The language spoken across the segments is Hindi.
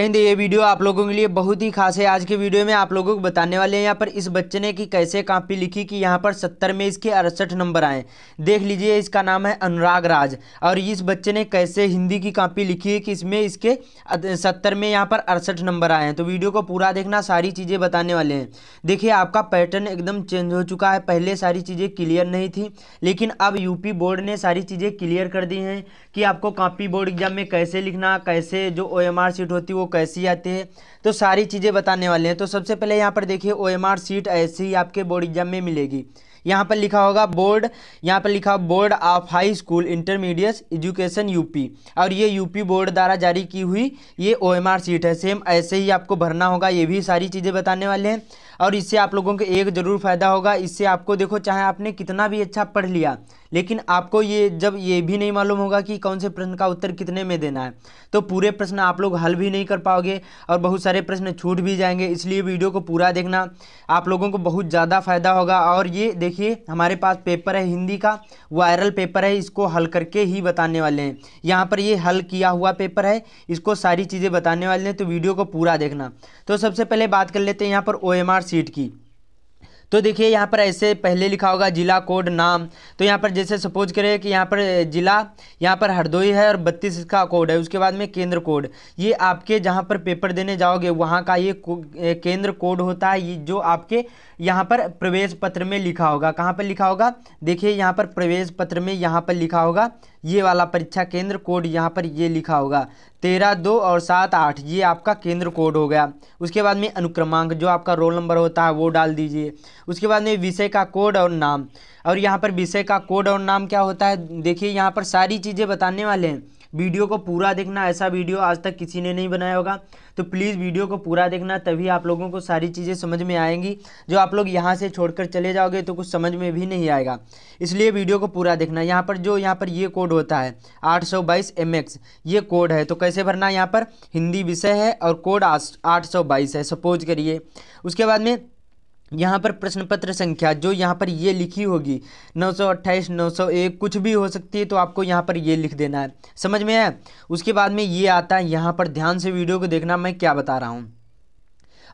जय हिंद। ये वीडियो आप लोगों के लिए बहुत ही खास है। आज के वीडियो में आप लोगों को बताने वाले हैं यहाँ पर इस बच्चे ने कि कैसे कॉपी लिखी कि यहाँ पर 70 में इसके 68 नंबर आए। देख लीजिए, इसका नाम है अनुराग राज। और इस बच्चे ने कैसे हिंदी की कॉपी लिखी है कि इसमें इसके 70 में यहाँ पर 68 नंबर आए हैं। तो वीडियो को पूरा देखना, सारी चीज़ें बताने वाले हैं। देखिए, आपका पैटर्न एकदम चेंज हो चुका है। पहले सारी चीज़ें क्लियर नहीं थी, लेकिन अब यूपी बोर्ड ने सारी चीज़ें क्लियर कर दी हैं कि आपको कॉपी बोर्ड एग्जाम में कैसे लिखना, कैसे जो OMR सीट होती है वो कैसी आती है, तो सारी चीज़ें बताने वाले हैं। तो सबसे पहले यहाँ पर देखिए, OMR सीट ऐसी ही आपके बोर्ड एग्जाम में मिलेगी। यहाँ पर लिखा होगा बोर्ड, यहाँ पर लिखा board of high school intermediate education UP, और ये यूपी बोर्ड द्वारा जारी की हुई ये OMR सीट है। सेम ऐसे ही आपको भरना होगा। ये भी सारी चीज़ें बताने वाले हैं। और इससे आप लोगों को एक ज़रूर फ़ायदा होगा। इससे आपको देखो, चाहे आपने कितना भी अच्छा पढ़ लिया, लेकिन आपको ये जब ये भी नहीं मालूम होगा कि कौन से प्रश्न का उत्तर कितने में देना है, तो पूरे प्रश्न आप लोग हल भी नहीं कर पाओगे और बहुत सारे प्रश्न छूट भी जाएंगे। इसलिए वीडियो को पूरा देखना, आप लोगों को बहुत ज़्यादा फ़ायदा होगा। और ये देखिए, हमारे पास पेपर है हिंदी का, वायरल पेपर है, इसको हल करके ही बताने वाले हैं। यहाँ पर ये हल किया हुआ पेपर है, इसको सारी चीज़ें बताने वाले हैं। तो वीडियो को पूरा देखना। तो सबसे पहले बात कर लेते हैं यहाँ पर OMR सीट की। तो देखिए, यहाँ पर ऐसे पहले लिखा होगा जिला कोड नाम। तो यहाँ पर जैसे सपोज करें कि यहाँ पर जिला, यहाँ पर हरदोई है और 32 इसका कोड है। उसके बाद में केंद्र कोड, ये आपके जहाँ पर पेपर देने जाओगे वहाँ का ये केंद्र कोड होता है, ये जो आपके यहाँ पर प्रवेश पत्र में लिखा होगा। कहाँ पर लिखा होगा? देखिए, यहाँ पर प्रवेश पत्र में यहाँ पर लिखा होगा ये वाला परीक्षा केंद्र कोड, यहाँ पर ये लिखा होगा 13, 2 और 7, 8, ये आपका केंद्र कोड हो गया। उसके बाद में अनुक्रमांक, जो आपका रोल नंबर होता है वो डाल दीजिए। उसके बाद में विषय का कोड और नाम, और यहाँ पर विषय का कोड और नाम क्या होता है, देखिए यहाँ पर सारी चीज़ें बताने वाले हैं। वीडियो को पूरा देखना, ऐसा वीडियो आज तक किसी ने नहीं बनाया होगा। तो प्लीज़ वीडियो को पूरा देखना, तभी आप लोगों को सारी चीज़ें समझ में आएंगी। जो आप लोग यहाँ से छोड़कर चले जाओगे तो कुछ समझ में भी नहीं आएगा। इसलिए वीडियो को पूरा देखना। यहाँ पर ये कोड होता है 822 MX, ये कोड है। तो कैसे भरना है, यहाँ पर हिंदी विषय है और कोड 822 है, सपोज करिए। उसके बाद में यहाँ पर प्रश्न पत्र संख्या, जो यहाँ पर ये लिखी होगी 928, 901, कुछ भी हो सकती है, तो आपको यहाँ पर ये लिख देना है। समझ में आया? उसके बाद में ये आता है, यहाँ पर ध्यान से वीडियो को देखना मैं क्या बता रहा हूँ।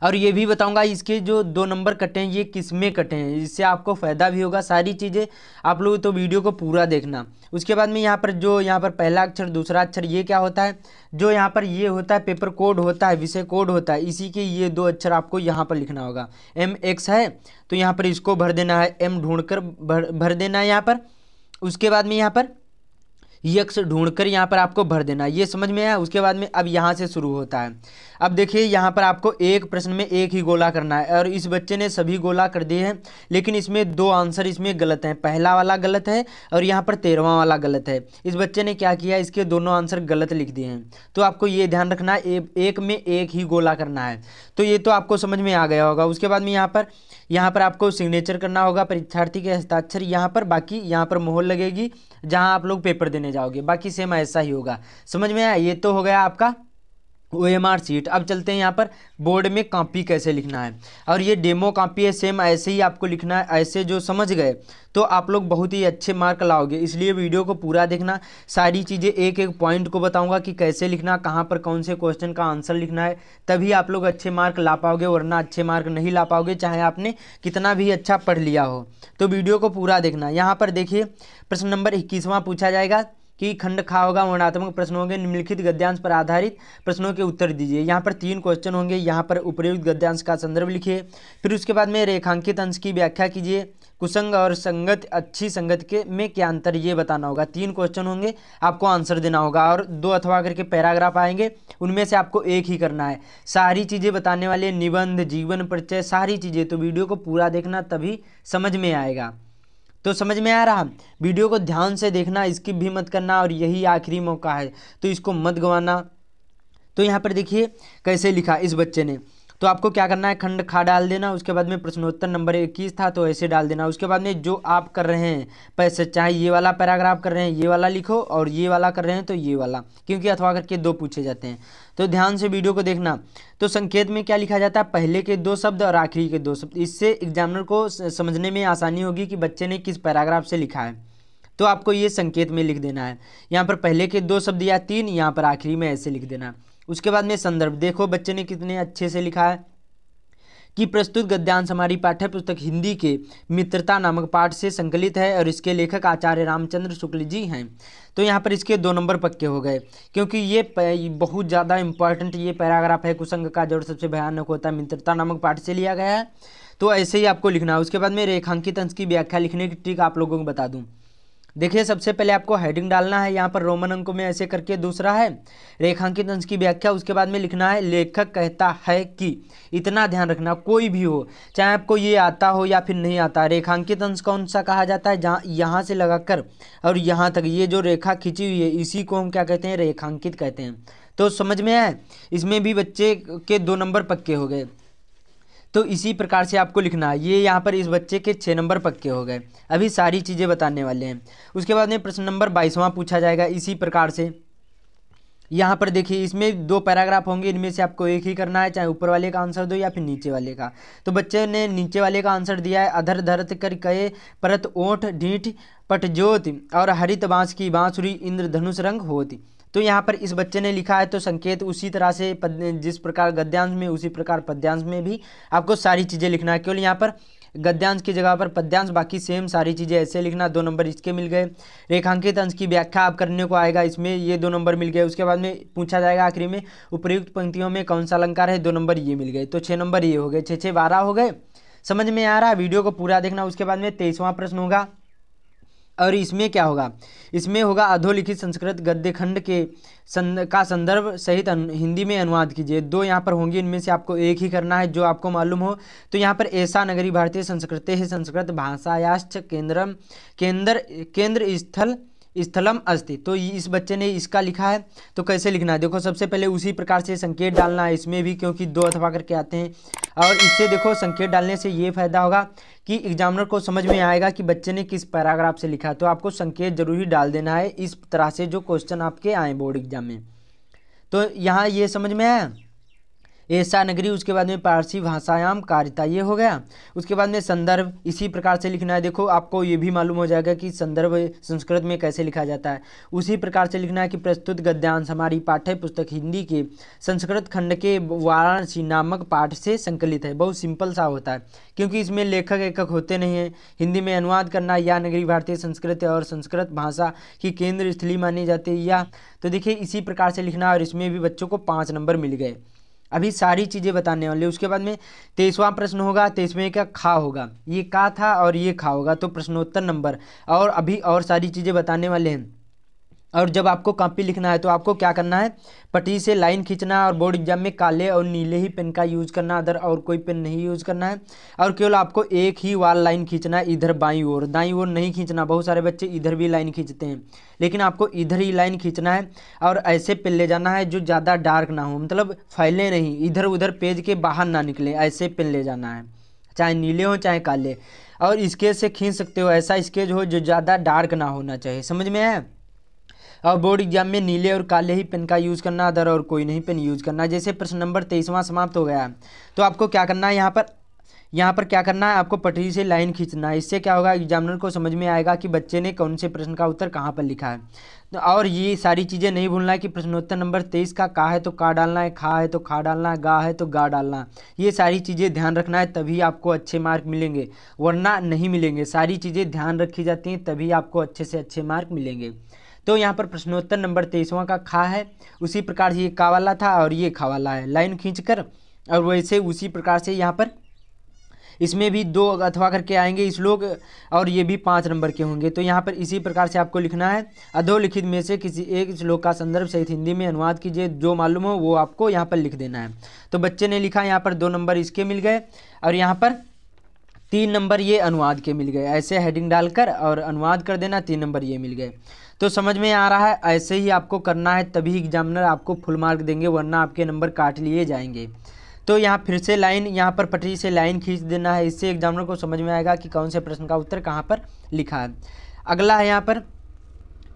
और ये भी बताऊंगा इसके जो 2 नंबर कटे हैं ये किस में कटे हैं, इससे आपको फ़ायदा भी होगा। सारी चीज़ें आप लोग तो वीडियो को पूरा देखना। उसके बाद में यहाँ पर पहला अक्षर, दूसरा अक्षर, ये क्या होता है, जो यहाँ पर ये होता है पेपर कोड होता है, विषय कोड होता है, इसी के ये 2 अक्षर आपको यहाँ पर लिखना होगा। MX है तो यहाँ पर इसको भर देना है, M ढूंढकर भर देना है यहाँ पर। उसके बाद में यहाँ पर यक्स ढूंढकर यहाँ पर आपको भर देना, ये समझ में आया? उसके बाद में अब यहाँ से शुरू होता है। अब देखिए, यहाँ पर आपको एक प्रश्न में एक ही गोला करना है, और इस बच्चे ने सभी गोला कर दिए हैं, लेकिन इसमें 2 आंसर इसमें गलत हैं। पहला वाला गलत है और यहाँ पर 13वां वाला गलत है। इस बच्चे ने क्या किया, इसके दोनों आंसर गलत लिख दिए हैं। तो आपको ये ध्यान रखना है, एक में एक ही गोला करना है। तो ये तो आपको समझ में आ गया होगा। उसके बाद में यहाँ पर आपको सिग्नेचर करना होगा, परीक्षार्थी के हस्ताक्षर यहाँ पर, बाकी यहाँ पर मोहर लगेगी जहाँ आप लोग पेपर देने जाओगे। बाकी सेम ऐसा ही होगा। समझ में आया? ये तो हो गया आपका OMR सीट। अब चलते हैं यहाँ पर बोर्ड में कॉपी कैसे लिखना है, और ये डेमो कॉपी है, सेम ऐसे ही आपको लिखना है। ऐसे जो समझ गए तो आप लोग बहुत ही अच्छे मार्क लाओगे। इसलिए वीडियो को पूरा देखना, सारी चीज़ें एक एक पॉइंट को बताऊंगा कि कैसे लिखना, कहाँ पर कौन से क्वेश्चन का आंसर लिखना है, तभी आप लोग अच्छे मार्क ला पाओगे, वरना अच्छे मार्क नहीं ला पाओगे, चाहे आपने कितना भी अच्छा पढ़ लिया हो। तो वीडियो को पूरा देखना। यहाँ पर देखिए, प्रश्न नंबर 21वां पूछा जाएगा कि खंड खा होगा, वर्णनात्मक प्रश्न होंगे, निम्नलिखित गद्यांश पर आधारित प्रश्नों के उत्तर दीजिए। यहाँ पर 3 क्वेश्चन होंगे। यहाँ पर उपयुक्त गद्यांश का संदर्भ लिखिए। फिर उसके बाद में रेखांकित अंश की व्याख्या कीजिए। कुसंग और संगत, अच्छी संगत के में क्या अंतर, ये बताना होगा। 3 क्वेश्चन होंगे, आपको आंसर देना होगा, और 2 अथवा करके पैराग्राफ आएंगे, उनमें से आपको एक ही करना है। सारी चीज़ें बताने वाले, निबंध, जीवन परिचय, सारी चीज़ें। तो वीडियो को पूरा देखना, तभी समझ में आएगा। तो समझ में आ रहा? वीडियो को ध्यान से देखना, स्किप भी मत करना, और यही आखिरी मौका है, तो इसको मत गंवाना। तो यहाँ पर देखिए कैसे लिखा इस बच्चे ने। तो आपको क्या करना है, खंड खा डाल देना। उसके बाद में प्रश्नोत्तर नंबर 21 था तो ऐसे डाल देना। उसके बाद में जो आप कर रहे हैं पैसे, चाहे ये वाला पैराग्राफ कर रहे हैं ये वाला लिखो, और ये वाला कर रहे हैं तो ये वाला, क्योंकि अथवा करके 2 पूछे जाते हैं। तो ध्यान से वीडियो को देखना। तो संकेत में क्या लिखा जाता है, पहले के 2 शब्द और आखिरी के 2 शब्द। इससे एग्जामिनर को समझने में आसानी होगी कि बच्चे ने किस पैराग्राफ से लिखा है। तो आपको ये संकेत में लिख देना है। यहाँ पर पहले के 2 शब्द या 3, यहाँ पर आखिरी में ऐसे लिख देना। उसके बाद में संदर्भ, देखो बच्चे ने कितने अच्छे से लिखा है कि प्रस्तुत गद्यांश हमारी पाठ्य पुस्तक हिंदी के मित्रता नामक पाठ से संकलित है और इसके लेखक आचार्य रामचंद्र शुक्ल जी हैं। तो यहाँ पर इसके 2 नंबर पक्के हो गए, क्योंकि ये बहुत ज़्यादा इंपॉर्टेंट ये पैराग्राफ है। कुसंग का जड़ सबसे भयानक होता है, मित्रता नामक पाठ से लिया गया है। तो ऐसे ही आपको लिखना है। उसके बाद में रेखांकित अंश की व्याख्या लिखने की ट्रिक आप लोगों को बता दूं। देखिए सबसे पहले आपको हेडिंग डालना है, यहाँ पर रोमन अंकों में ऐसे करके, दूसरा है रेखांकित अंश की व्याख्या। उसके बाद में लिखना है लेखक कहता है कि। इतना ध्यान रखना, कोई भी हो, चाहे आपको ये आता हो या फिर नहीं आता, रेखांकित अंश कौन सा कहा जाता है, जहाँ यहाँ से लगाकर और यहाँ तक ये जो रेखा खींची हुई है इसी को हम क्या कहते हैं, रेखांकित कहते हैं। तो समझ में आया, इसमें भी बच्चे के 2 नंबर पक्के हो गए। तो इसी प्रकार से आपको लिखना है। ये यहाँ पर इस बच्चे के 6 नंबर पक्के हो गए। अभी सारी चीज़ें बताने वाले हैं। उसके बाद में प्रश्न नंबर 22वां पूछा जाएगा इसी प्रकार से। यहाँ पर देखिए इसमें 2 पैराग्राफ होंगे, इनमें से आपको एक ही करना है, चाहे ऊपर वाले का आंसर दो या फिर नीचे वाले का। तो बच्चे ने नीचे वाले का आंसर दिया है, अधर धरत कर कहे परत ओठ ढीठ पटज्योति और हरित बांस की बांसुरी इंद्रधनुष रंग होती। तो यहाँ पर इस बच्चे ने लिखा है, तो संकेत उसी तरह से जिस प्रकार गद्यांश में उसी प्रकार पद्यांश में भी आपको सारी चीज़ें लिखना है। केवल यहाँ पर गद्यांश की जगह पर पद्यांश, बाकी सेम सारी चीज़ें ऐसे लिखना। 2 नंबर इसके मिल गए। रेखांकित अंश की व्याख्या आप करने को आएगा, इसमें ये 2 नंबर मिल गए। उसके बाद में पूछा जाएगा आखिरी में उपयुक्त पंक्तियों में कौन सा अलंकार है, 2 नंबर ये मिल गए। तो 6 नंबर ये हो गए, 6 6 12 हो गए। समझ में आ रहा है, वीडियो को पूरा देखना। उसके बाद में 23वां प्रश्न होगा और इसमें क्या होगा, इसमें होगा अधोलिखित संस्कृत गद्य खंड के का संदर्भ सहित हिंदी में अनुवाद कीजिए। 2 यहाँ पर होंगे, इनमें से आपको एक ही करना है जो आपको मालूम हो। तो यहाँ पर ऐसा नगरी भारतीय संस्कृते है संस्कृत भाषायाश्च केंद्र स्थलम अस्ति। तो इस बच्चे ने इसका लिखा है, तो कैसे लिखना है देखो। सबसे पहले उसी प्रकार से संकेत डालना है इसमें भी, क्योंकि 2 अथवा करके आते हैं। और इससे देखो संकेत डालने से ये फायदा होगा कि एग्जामिनर को समझ में आएगा कि बच्चे ने किस पैराग्राफ से लिखा है। तो आपको संकेत जरूर ही डाल देना है इस तरह से जो क्वेश्चन आपके आए बोर्ड एग्जाम में। तो यहाँ ये समझ में आया, ऐसा नगरी। उसके बाद में पारसी भाषायाम कारिता, ये हो गया। उसके बाद में संदर्भ इसी प्रकार से लिखना है। देखो आपको ये भी मालूम हो जाएगा कि संदर्भ संस्कृत में कैसे लिखा जाता है। उसी प्रकार से लिखना है कि प्रस्तुत गद्यांश हमारी पाठ्य पुस्तक हिंदी के संस्कृत खंड के वाराणसी नामक पाठ से संकलित है। बहुत सिंपल सा होता है, क्योंकि इसमें लेखक एकक होते नहीं हैं। हिंदी में अनुवाद करना, या नगरी भारतीय संस्कृत और संस्कृत भाषा की केंद्र स्थली मानी जाती है, या तो देखिए इसी प्रकार से लिखना। और इसमें भी बच्चों को 5 नंबर मिल गए। अभी सारी चीज़ें बताने वाले। उसके बाद में 23वां प्रश्न होगा। 23वें का खा होगा, ये का था और ये खा होगा, तो प्रश्नोत्तर नंबर। और अभी और सारी चीज़ें बताने वाले हैं। और जब आपको कॉपी लिखना है तो आपको क्या करना है, पट्टी से लाइन खींचना और बोर्ड एग्जाम में काले और नीले ही पेन का यूज करना, अदर और कोई पेन नहीं यूज करना है। और केवल आपको एक ही वाल लाइन खींचना है, इधर बाईं ओर, दाईं ओर नहीं खींचना। बहुत सारे बच्चे इधर भी लाइन खींचते हैं, लेकिन आपको इधर ही लाइन खींचना है। और ऐसे पेन ले जाना है जो ज़्यादा डार्क ना हो, मतलब फैले नहीं, इधर उधर पेज के बाहर ना निकले, ऐसे पेन ले जाना है, चाहे नीले हो चाहे काले। और स्केच से खींच सकते हो, ऐसा स्केच हो जो ज़्यादा डार्क ना होना चाहिए। समझ में आया। और बोर्ड एग्जाम में नीले और काले ही पेन का यूज़ करना, अदर और कोई नहीं पेन यूज़ करना। जैसे प्रश्न नंबर 23वां समाप्त हो गया, तो आपको क्या करना है, यहाँ पर क्या करना है, आपको पटरी से लाइन खींचना है। इससे क्या होगा, एग्जामिनर को समझ में आएगा कि बच्चे ने कौन से प्रश्न का उत्तर कहाँ पर लिखा है। तो और ये सारी चीज़ें नहीं भूलना है कि प्रश्नोत्तर नंबर 23 का है तो का डालना है, खा है तो खा डालना है, गा है तो गा डालना है। ये सारी चीज़ें ध्यान रखना है, तभी आपको अच्छे मार्क मिलेंगे, वरना नहीं मिलेंगे। सारी चीज़ें ध्यान रखी जाती हैं, तभी आपको अच्छे से अच्छे मार्क मिलेंगे। तो यहाँ पर प्रश्नोत्तर नंबर 23वां का खा है, उसी प्रकार से ये का वाला था और ये खा वाला है, लाइन खींचकर। और वैसे उसी प्रकार से यहाँ पर इसमें भी 2 अथवा करके आएंगे श्लोक, और ये भी 5 नंबर के होंगे। तो यहाँ पर इसी प्रकार से आपको लिखना है, अधोलिखित में से किसी एक श्लोक का संदर्भ सहित हिंदी में अनुवाद कीजिए। जो मालूम हो वो आपको यहाँ पर लिख देना है। तो बच्चे ने लिखा, यहाँ पर 2 नंबर इसके मिल गए, और यहाँ पर 3 नंबर ये अनुवाद के मिल गए। ऐसे हेडिंग डालकर और अनुवाद कर देना, 3 नंबर ये मिल गए। तो समझ में आ रहा है, ऐसे ही आपको करना है, तभी एग्जामिनर आपको फुल मार्क देंगे, वरना आपके नंबर काट लिए जाएंगे। तो यहाँ फिर से लाइन, यहाँ पर पटरी से लाइन खींच देना है। इससे एग्जामिनर को समझ में आएगा कि कौन से प्रश्न का उत्तर कहाँ पर लिखा है। अगला है यहाँ पर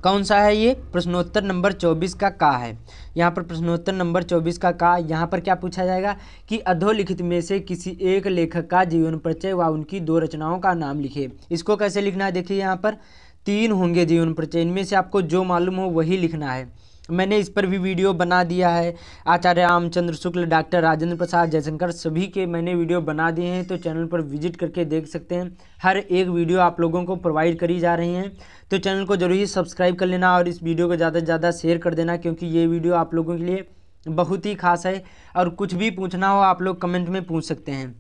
कौन सा है, ये प्रश्नोत्तर नंबर 24 का है। यहाँ पर प्रश्नोत्तर नंबर 24 का यहाँ पर क्या पूछा जाएगा कि अधोलिखित में से किसी एक लेखक का जीवन परिचय व उनकी 2 रचनाओं का नाम लिखे। इसको कैसे लिखना है, देखिए यहाँ पर 3 होंगे जीवन परिचय, इनमें से आपको जो मालूम हो वही लिखना है। मैंने इस पर भी वीडियो बना दिया है। आचार्य रामचंद्र शुक्ल, डॉक्टर राजेंद्र प्रसाद, जयशंकर, सभी के मैंने वीडियो बना दिए हैं, तो चैनल पर विजिट करके देख सकते हैं। हर एक वीडियो आप लोगों को प्रोवाइड करी जा रही हैं, तो चैनल को जरूर ही सब्सक्राइब कर लेना और इस वीडियो को ज़्यादा से ज़्यादा शेयर कर देना, क्योंकि ये वीडियो आप लोगों के लिए बहुत ही खास है। और कुछ भी पूछना हो आप लोग कमेंट में पूछ सकते हैं।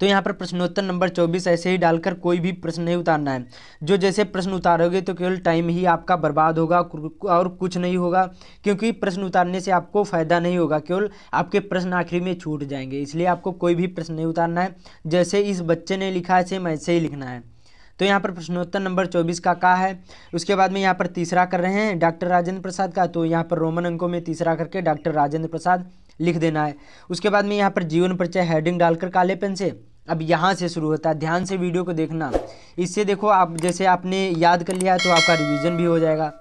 तो यहाँ पर प्रश्नोत्तर नंबर 24 ऐसे ही डालकर कोई भी प्रश्न नहीं उतारना है। जो जैसे प्रश्न उतारोगे तो केवल टाइम ही आपका बर्बाद होगा और कुछ नहीं होगा, क्योंकि प्रश्न उतारने से आपको फ़ायदा नहीं होगा, केवल आपके प्रश्न आखिरी में छूट जाएंगे। इसलिए आपको कोई भी प्रश्न नहीं उतारना है, जैसे इस बच्चे ने लिखा है सेम ऐसे ही लिखना है। तो यहाँ पर प्रश्नोत्तर नंबर 24 का है। उसके बाद में यहाँ पर तीसरा कर रहे हैं डॉक्टर राजेंद्र प्रसाद का, तो यहाँ पर रोमन अंकों में तीसरा करके डॉक्टर राजेंद्र प्रसाद लिख देना है। उसके बाद में यहाँ पर जीवन परिचय हेडिंग डालकर काले पेन से अब यहाँ से शुरू होता है। ध्यान से वीडियो को देखना, इससे देखो आप जैसे आपने याद कर लिया तो आपका रिवीजन भी हो जाएगा।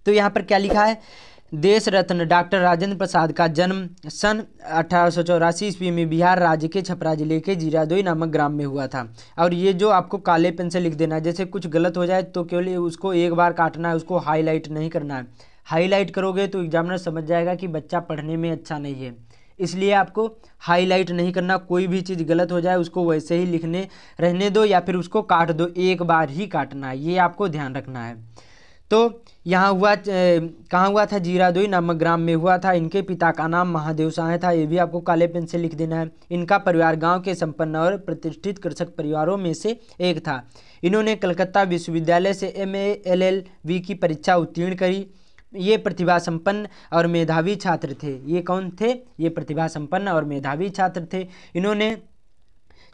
तो यहाँ पर क्या लिखा है, देश रत्न डॉक्टर राजेंद्र प्रसाद का जन्म सन 1884 ईस्वी में बिहार राज्य के छपरा जिले के जीरादोई नामक ग्राम में हुआ था। और ये जो आपको काले पेन से लिख देना है, जैसे कुछ गलत हो जाए तो केवल उसको एक बार काटना है, उसको हाईलाइट नहीं करना है। हाईलाइट करोगे तो एग्जामिनर समझ जाएगा कि बच्चा पढ़ने में अच्छा नहीं है, इसलिए आपको हाईलाइट नहीं करना। कोई भी चीज़ गलत हो जाए उसको वैसे ही लिखने रहने दो या फिर उसको काट दो, एक बार ही काटना है, ये आपको ध्यान रखना है। तो यहाँ हुआ कहाँ हुआ था, जीरादोई नामक ग्राम में हुआ था। इनके पिता का नाम महादेव साहे था, ये भी आपको काले पेन से लिख देना है। इनका परिवार गांव के संपन्न और प्रतिष्ठित कृषक परिवारों में से एक था। इन्होंने कलकत्ता विश्वविद्यालय से MA LLB की परीक्षा उत्तीर्ण करी। ये प्रतिभा संपन्न और मेधावी छात्र थे। ये कौन थे, ये प्रतिभा संपन्न और मेधावी छात्र थे। इन्होंने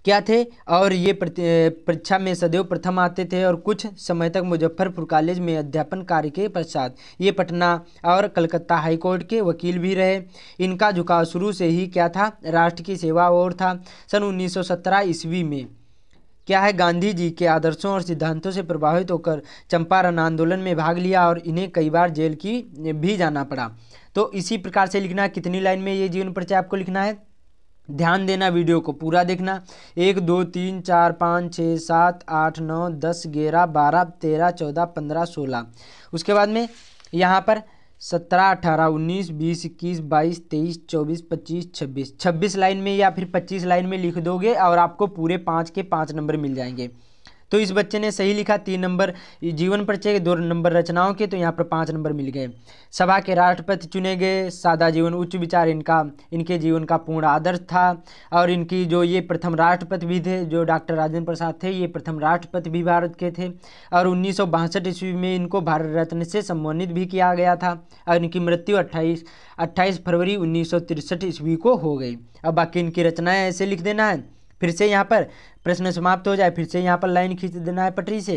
क्या थे, और ये परीक्षा में सदैव प्रथम आते थे और कुछ समय तक मुजफ्फरपुर कॉलेज में अध्यापन कार्य के पश्चात ये पटना और कलकत्ता हाई कोर्ट के वकील भी रहे। इनका झुकाव शुरू से ही क्या था, राष्ट्र की सेवा और था। सन 1917 ईस्वी में क्या है, गांधी जी के आदर्शों और सिद्धांतों से प्रभावित होकर चंपारण आंदोलन में भाग लिया और इन्हें कई बार जेल की भी जाना पड़ा। तो इसी प्रकार से लिखना, कितनी लाइन में ये जीवन परिचय आपको लिखना है, ध्यान देना, वीडियो को पूरा देखना। 1 2 3 4 5 6 7 8 9 10 11 12 13 14 15 16। उसके बाद में यहाँ पर 17 18 19 20 21 22 23 24 25 26 लाइन में या फिर 25 लाइन में लिख दोगे और आपको पूरे 5 के 5 नंबर मिल जाएंगे। तो इस बच्चे ने सही लिखा 3 नंबर जीवन परिचय, 2 नंबर रचनाओं के, तो यहाँ पर 5 नंबर मिल गए। सभा के राष्ट्रपति चुने गए, सादा जीवन उच्च विचार इनके जीवन का पूर्ण आदर्श था। और इनकी जो ये प्रथम राष्ट्रपति भी थे, जो डॉक्टर राजेंद्र प्रसाद थे, ये प्रथम राष्ट्रपति भी भारत के थे। और 1962 ईस्वी में इनको भारत रत्न से सम्मानित भी किया गया था। और इनकी मृत्यु 28 फरवरी 1963 ईस्वी को हो गई। अब बाकी इनकी रचनाएं ऐसे लिख देना है। फिर से यहाँ पर प्रश्न समाप्त हो जाए, फिर से यहाँ पर लाइन खींच देना है पटरी से।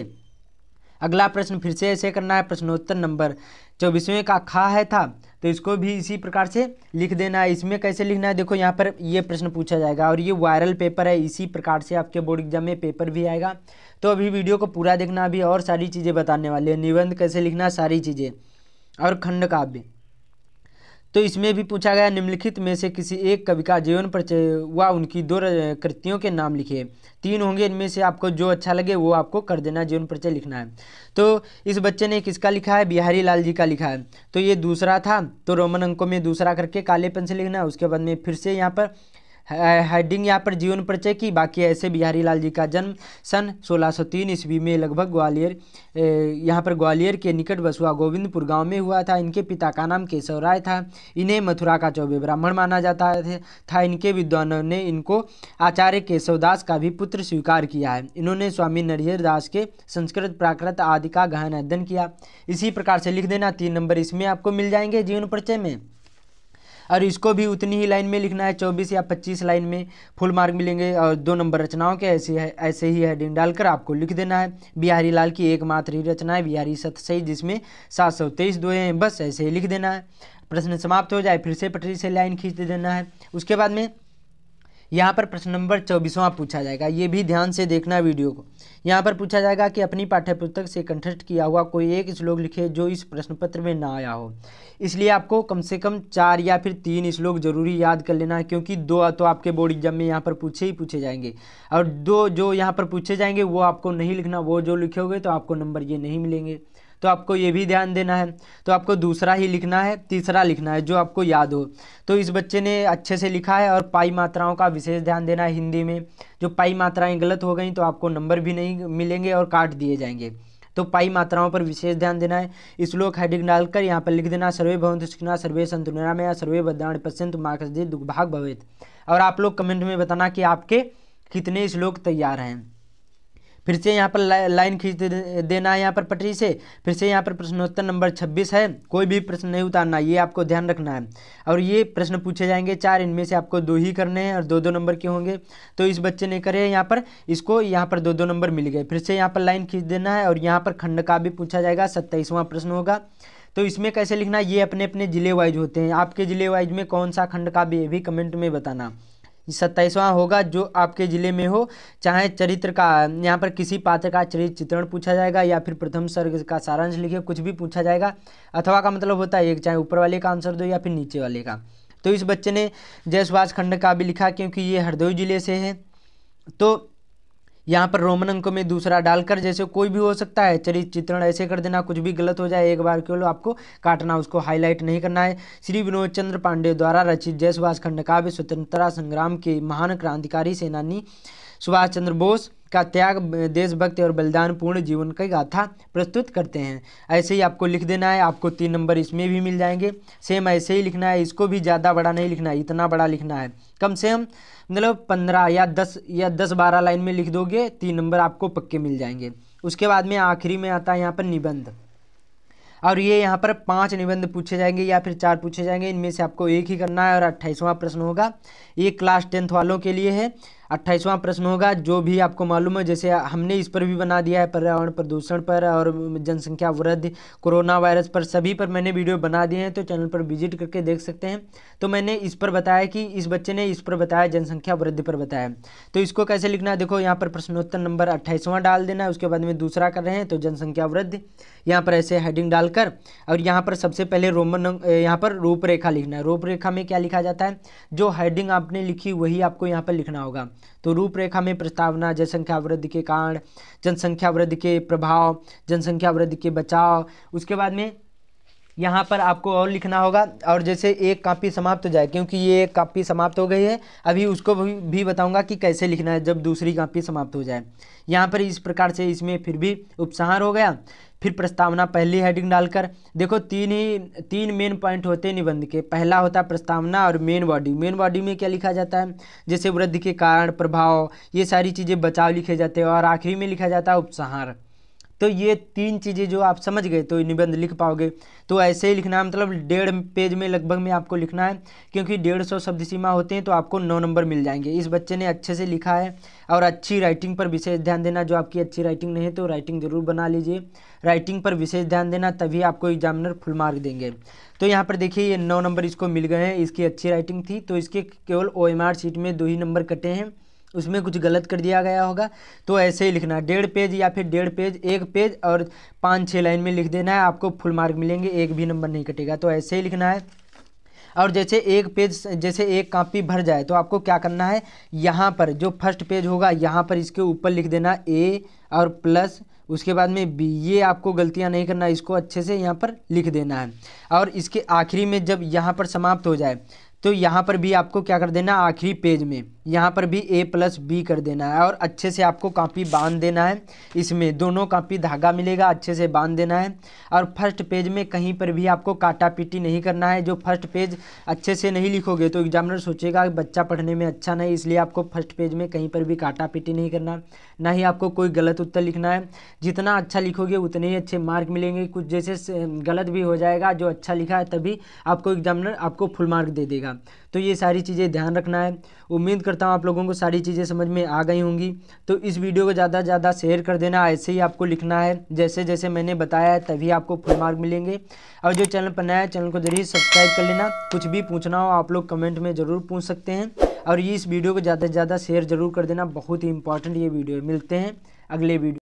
अगला प्रश्न फिर से ऐसे करना है, प्रश्नोत्तर नंबर 24वें का खा है था, तो इसको भी इसी प्रकार से लिख देना है। इसमें कैसे लिखना है, देखो यहाँ पर ये प्रश्न पूछा जाएगा और ये वायरल पेपर है, इसी प्रकार से आपके बोर्ड एग्जाम में पेपर भी आएगा। तो अभी वीडियो को पूरा देखना, अभी और सारी चीज़ें बताने वाले हैं, निबंध कैसे लिखना, सारी चीज़ें, और खंड काव्य। तो इसमें भी पूछा गया, निम्नलिखित में से किसी एक कवि का जीवन परिचय व उनकी 2 कृतियों के नाम लिखिए। 3 होंगे, इनमें से आपको जो अच्छा लगे वो आपको कर देना, जीवन परिचय लिखना है। तो इस बच्चे ने किसका लिखा है, बिहारी लाल जी का लिखा है। तो ये दूसरा था, तो रोमन अंकों में दूसरा करके काले पेन से लिखना है। उसके बाद में फिर से यहाँ पर हेडिंग यहाँ पर जीवन परिचय की, बाकी ऐसे बिहारी लाल जी का जन्म सन 1603 ईस्वी में लगभग ग्वालियर, यहाँ पर ग्वालियर के निकट बसुआ गोविंदपुर गांव में हुआ था। इनके पिता का नाम केशव राय था। इन्हें मथुरा का चौबे ब्राह्मण माना जाता था। इनके विद्वानों ने इनको आचार्य केशवदास का भी पुत्र स्वीकार किया है। इन्होंने स्वामी नरहर दास के संस्कृत प्राकृत आदि का गहन अध्ययन किया। इसी प्रकार से लिख देना, 3 नंबर इसमें आपको मिल जाएंगे जीवन परिचय में। और इसको भी उतनी ही लाइन में लिखना है, 24 या 25 लाइन में फुल मार्क मिलेंगे। और 2 नंबर रचनाओं के ऐसे ही हेडिंग डालकर आपको लिख देना है। बिहारी लाल की एकमात्र ही रचना है बिहारी सतसई, जिसमें 723 दोहे हैं, बस ऐसे ही लिख देना है। प्रश्न समाप्त हो जाए, फिर से पटरी से लाइन खींच देना है। उसके बाद में यहाँ पर प्रश्न नंबर 24वां पूछा जाएगा, ये भी ध्यान से देखना वीडियो को। यहाँ पर पूछा जाएगा कि अपनी पाठ्यपुस्तक से कंठस्थ किया हुआ कोई एक श्लोक लिखे जो इस प्रश्न पत्र में ना आया हो। इसलिए आपको कम से कम 4 या फिर 3 श्लोक जरूरी याद कर लेना है, क्योंकि 2 तो आपके बोर्ड एग्जाम में यहाँ पर पूछे जाएंगे, और 2 जो यहाँ पर पूछे जाएंगे वो आपको नहीं लिखना। वो जो लिखे होगे तो आपको नंबर ये नहीं मिलेंगे। तो आपको ये भी ध्यान देना है। तो आपको दूसरा ही लिखना है, तीसरा लिखना है जो आपको याद हो। तो इस बच्चे ने अच्छे से लिखा है। और पाई मात्राओं का विशेष ध्यान देना है हिंदी में। जो पाई मात्राएं गलत हो गई तो आपको नंबर भी नहीं मिलेंगे और काट दिए जाएंगे। तो पाई मात्राओं पर विशेष ध्यान देना है। श्लोक हेडिंग डालकर यहाँ पर लिख देना सर्वे भवन्तु सुखिनः सर्वे सन्तु निरामया सर्वे भद्राणि पश्यन्तु मा कश्चित् दुःखभाग् भवेत्। और आप लोग कमेंट में बताना कि आपके कितने श्लोक तैयार हैं। फिर से यहाँ पर लाइन खींच देना है यहाँ पर पटरी से। फिर से यहाँ पर प्रश्नोत्तर नंबर 26 है। कोई भी प्रश्न नहीं उतारना, ये आपको ध्यान रखना है। और ये प्रश्न पूछे जाएंगे 4, इनमें से आपको 2 ही करने हैं और 2-2 नंबर के होंगे। तो इस बच्चे ने करे यहाँ पर, इसको यहाँ पर 2-2 नंबर मिल गए। फिर से यहाँ पर लाइन खींच देना है। और यहाँ पर खंड का भी पूछा जाएगा, 27वां प्रश्न होगा। तो इसमें कैसे लिखना, ये अपने अपने जिले वाइज होते हैं। आपके जिले वाइज में कौन सा खंड का भी, ये भी कमेंट में बताना। 27वां होगा जो आपके ज़िले में हो। चाहे चरित्र का, यहाँ पर किसी पात्र का चरित्र चित्रण पूछा जाएगा, या फिर प्रथम सर्ग का सारांश लिखे, कुछ भी पूछा जाएगा। अथवा का मतलब होता है एक, चाहे ऊपर वाले का आंसर दो या फिर नीचे वाले का। तो इस बच्चे ने जय सुभाष खंड का भी लिखा क्योंकि ये हरदोई जिले से है। तो यहाँ पर रोमन अंकों में दूसरा डालकर, जैसे कोई भी हो सकता है, चरित्र चित्रण ऐसे कर देना, कुछ भी गलत हो जाए एक बार केवल आपको काटना, उसको हाईलाइट नहीं करना है। श्री विनोद चंद्र पांडे द्वारा रचित जय सुभाष खंड काव्य स्वतंत्रता संग्राम के महान क्रांतिकारी सेनानी सुभाष चंद्र बोस का त्याग, देशभक्ति और बलिदानपूर्ण जीवन की गाथा प्रस्तुत करते हैं। ऐसे ही आपको लिख देना है। आपको 3 नंबर इसमें भी मिल जाएंगे। सेम ऐसे ही लिखना है, इसको भी ज़्यादा बड़ा नहीं लिखना है, इतना बड़ा लिखना है। कम से कम मतलब 15 या 10-12 लाइन में लिख दोगे, 3 नंबर आपको पक्के मिल जाएंगे। उसके बाद में आखिरी में आता है यहाँ पर निबंध। और ये यहाँ पर 5 निबंध पूछे जाएंगे या फिर 4 पूछे जाएंगे, इनमें से आपको एक ही करना है। और 28वां प्रश्न होगा, ये क्लास 10th वालों के लिए है। 28वां प्रश्न होगा, जो भी आपको मालूम है, जैसे हमने इस पर भी बना दिया है, पर्यावरण प्रदूषण पर और जनसंख्या वृद्धि, कोरोना वायरस पर, सभी पर मैंने वीडियो बना दिए हैं। तो चैनल पर विजिट करके देख सकते हैं। तो मैंने इस पर बताया कि इस बच्चे ने इस पर बताया, जनसंख्या वृद्धि पर बताया। तो इसको कैसे लिखना है, देखो यहाँ पर प्रश्नोत्तर नंबर 28वां डाल देना है। उसके बाद में दूसरा कर रहे हैं तो जनसंख्या वृद्धि, यहाँ पर ऐसे हेडिंग डालकर, और यहाँ पर सबसे पहले रोमन, यहाँ पर रूपरेखा लिखना है। रूपरेखा में क्या लिखा जाता है, जो हेडिंग आपने लिखी वही आपको यहाँ पर लिखना होगा। तो रूपरेखा में प्रस्तावना, जनसंख्या वृद्धि के कारण, जनसंख्या वृद्धि के प्रभाव, जनसंख्या वृद्धि के बचाव। उसके बाद में यहाँ पर आपको और लिखना होगा। और जैसे एक कॉपी समाप्त हो जाए, क्योंकि ये एक कॉपी समाप्त हो गई है, अभी उसको भी बताऊंगा कि कैसे लिखना है जब दूसरी कॉपी समाप्त हो जाए। यहाँ पर इस प्रकार से इसमें फिर भी उपसंहार हो गया। फिर प्रस्तावना, पहली हेडिंग डालकर, देखो 3 मेन पॉइंट होते हैं निबंध के। पहला होता है प्रस्तावना और मेन बॉडी। मेन बॉडी में क्या लिखा जाता है, जैसे वृद्धि के कारण, प्रभाव, ये सारी चीज़ें बचाव लिखे जाते हैं। और आखिरी में लिखा जाता है उपसंहार। तो ये 3 चीज़ें जो आप समझ गए तो निबंध लिख पाओगे। तो ऐसे ही लिखना है, मतलब 1.5 पेज में लगभग में आपको लिखना है, क्योंकि 150 शब्द सीमा होते हैं। तो आपको 9 नंबर मिल जाएंगे। इस बच्चे ने अच्छे से लिखा है। और अच्छी राइटिंग पर विशेष ध्यान देना। जो आपकी अच्छी राइटिंग नहीं है तो राइटिंग जरूर बना लीजिए। राइटिंग पर विशेष ध्यान देना, तभी आपको एग्जामिनर फुल मार्क देंगे। तो यहाँ पर देखिए ये 9 नंबर इसको मिल गए हैं। इसकी अच्छी राइटिंग थी तो इसके केवल OMR शीट में 2 ही नंबर कटे हैं, उसमें कुछ गलत कर दिया गया होगा। तो ऐसे ही लिखना, 1.5 पेज या फिर 1.5 पेज, 1 पेज और 5-6 लाइन में लिख देना है। आपको फुल मार्क मिलेंगे, एक भी नंबर नहीं कटेगा। तो ऐसे ही लिखना है। और जैसे एक पेज, जैसे एक कॉपी भर जाए तो आपको क्या करना है, यहाँ पर जो फर्स्ट पेज होगा यहाँ पर इसके ऊपर लिख देना A और प्लस, उसके बाद में B। ये आपको गलतियाँ नहीं करना, इसको अच्छे से यहाँ पर लिख देना है। और इसके आखिरी में जब यहाँ पर समाप्त हो जाए तो यहाँ पर भी आपको क्या कर देना, आखिरी पेज में यहाँ पर भी A+B कर देना है। और अच्छे से आपको कॉपी बांध देना है। इसमें दोनों कॉपी धागा मिलेगा, अच्छे से बांध देना है। और फर्स्ट पेज में कहीं पर भी आपको काटा पीटी नहीं करना है। जो फर्स्ट पेज अच्छे से नहीं लिखोगे तो एग्जामिनर सोचेगा कि बच्चा पढ़ने में अच्छा नहीं, इसलिए आपको फर्स्ट पेज में कहीं पर भी काटा पीटी नहीं करना, ना ही आपको कोई गलत उत्तर लिखना है। जितना अच्छा लिखोगे उतने ही अच्छे मार्क मिलेंगे। कुछ जैसे गलत भी हो जाएगा, जो अच्छा लिखा है तभी आपको एग्जामिनर आपको फुल मार्क दे देगा। तो ये सारी चीज़ें ध्यान रखना है। उम्मीद करता हूँ आप लोगों को सारी चीज़ें समझ में आ गई होंगी। तो इस वीडियो को ज़्यादा से ज़्यादा शेयर कर देना। ऐसे ही आपको लिखना है जैसे जैसे मैंने बताया है, तभी आपको फुल मार्क मिलेंगे। और जो चैनल पर नया है, चैनल को जरूर सब्सक्राइब कर लेना। कुछ भी पूछना हो आप लोग कमेंट में ज़रूर पूछ सकते हैं। और इस वीडियो को ज़्यादा से ज़्यादा शेयर जरूर कर देना, बहुत ही इंपॉर्टेंट ये वीडियो है। मिलते हैं अगले वीडियो।